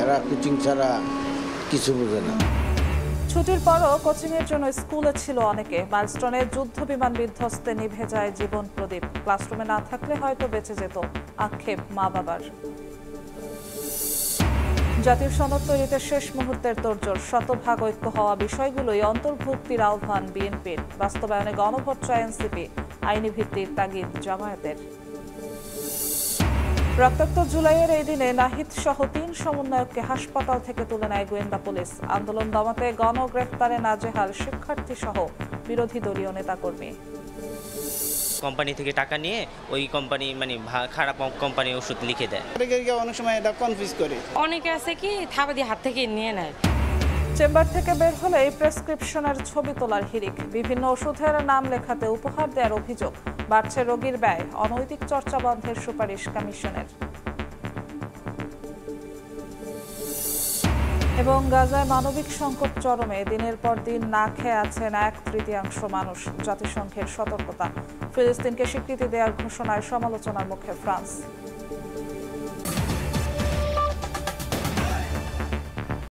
এরা কোচিং ছাড়া কিছু বোঝে না। ছুটির পরও কোচিংয়ের জন্য স্কুলে ছিল অনেকে। মাইলস্টোনে যুদ্ধ বিমান বিধ্বস্তে নিভে যায় জীবন প্রদীপ। ক্লাসরুমে না থাকলে হয়তো বেঁচে যেত, আক্ষেপ মা বাবার। জাতীয় সনদ তৈরিতে শেষ মুহূর্তের তোড়জোড়। শতভাগ ঐক্য হওয়া বিষয়গুলোই অন্তর্ভুক্তির আহ্বান বিএনপির। বাস্তবায়নে গণভোট চায় এনসিপি। আইনি ভিত্তির তাগিদ জামায়াতের। রক্তাক্ত জুলাইয়ের এই দিনে নাহিদ সহ ৩ সমন্বয়ককে হাসপাতাল থেকে তুলে নেয় গোয়েন্দা পুলিশ। আন্দোলন দমাতে গণগ্রেফতারে নাজেহাল শিক্ষার্থী সহ বিরোধী দলীয় নেতাকর্মী। কোম্পানি থেকে টাকা নিয়ে ওই কোম্পানি মানে খারাপ কোম্পানির ওষুধ লিখে দেয়। অনেক সময় এটা কনফিউজ করে। অনেকে আছে কি থাবা দিয়ে হাত থেকে নিয়ে নেয়। চেম্বার থেকে বের হলে এই প্রেসক্রিপশনের ছবি তোলার হিড়িক। বিভিন্ন ওষুধের নাম লেখাতে উপহার দেওয়ার অভিযোগ। বাড়ছে রোগীর ব্যয়। অনৈতিক চর্চা বন্ধের সুপারিশ কমিশনের। এবং গাজায় মানবিক সংকট চরমে। দিনের পর দিন না খেয়ে আছেন 1/3 মানুষ। জাতিসংঘের সতর্কতা। ফিলিস্তিনকে স্বীকৃতি দেওয়ার ঘোষণায় সমালোচনার মুখে ফ্রান্স।